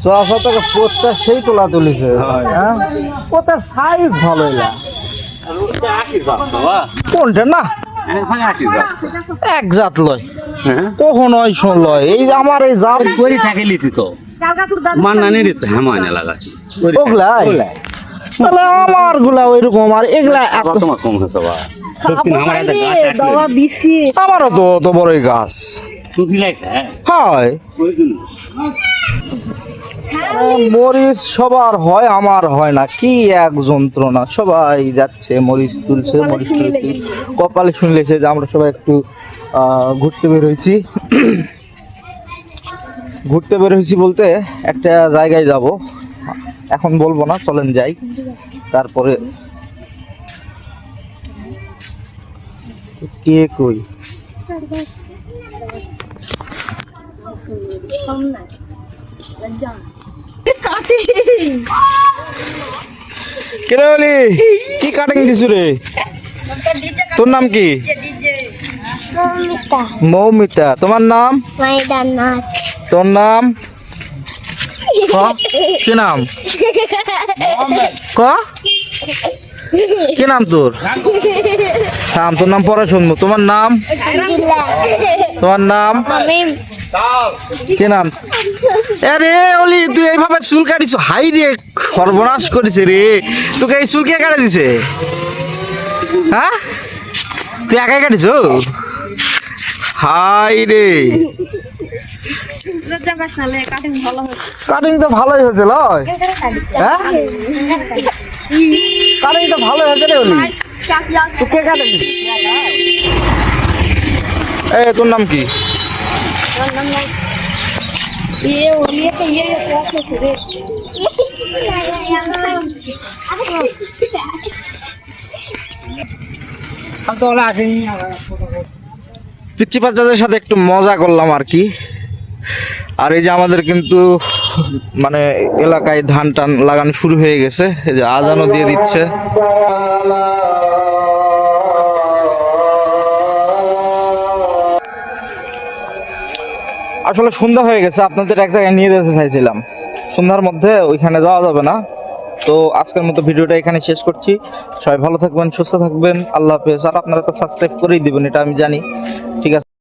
চাষা থেকে পোতটা সেই তোলা তুলিছে, হ্যাঁ পোতার সাইজ ভালো এলা। কোনটা না এক জাত লয়, কখন ওই শোন লয়, এই আমার এই জাত করি থাকে লিখি তো মান না নিতে হ্যাঁ মানে লাগা ওগুলাই, তাহলে আমার গুলা ওইরকম, আর এগুলা এত তোমার কম হচ্ছে বা সত্যি না, আমার একটা গাছ আছে দাওয়া দিছি আমারও তো অত বড়ই গাছ টুপি লাগে হয়। মরিচ সবার হয়, আমার হয় না, কি এক যন্ত্রণা। সবাই যাচ্ছে মরিচ তুলছে, মরিচ তুলছে, কপালে শুনলেছে যে আমরা সবাই একটু ঘুরতে বের হয়েছি। ঘুরতে বের হয়েছি বলতে একটা জায়গায় যাব, এখন বলবো না, চলেন যাই। তারপরে কে কই কেরে বলি কি কাটিং দিছু রে? তোর নাম কি? মৌমিতা। তোমার নাম? তোর নাম কি নাম? ক কি নাম তোর? থাম, তোর নাম পরে শুনবো। তোমার নাম? তোমার নাম কি নাম? আরে ওলি তুই এইভাবে চুল কাটিস, হাই রে সর্বনাশ করেছে রে। তোকে এই চুল কে কাটে দিছে? হ্যাঁ তুই একাই কাটিস? হাই রে, কাটিং তো ভালোই হয়েছে লয়, হ্যাঁ কাটিং তো ভালোই হয়েছে রে ওলি। তুই কে কাটে দিস? এই তোর নাম কি? পিচ্চি বাচ্চাদের সাথে একটু মজা করলাম আর কি। আর এই যে আমাদের কিন্তু মানে এলাকায় ধান টান লাগানো শুরু হয়ে গেছে, এই যে আজানও দিয়ে দিচ্ছে। আসলে সন্ধ্যা হয়ে গেছে, আপনাদের এক জায়গায় নিয়ে যেতে চাইছিলাম, সন্ধ্যার মধ্যে ওইখানে যাওয়া যাবে না। তো আজকের মতো ভিডিওটা এখানে শেষ করছি। সবাই ভালো থাকবেন, সুস্থ থাকবেন, আল্লাহ হাফেজ। আর আপনারা তো সাবস্ক্রাইব করেই দিবেন, এটা আমি জানি, ঠিক আছে।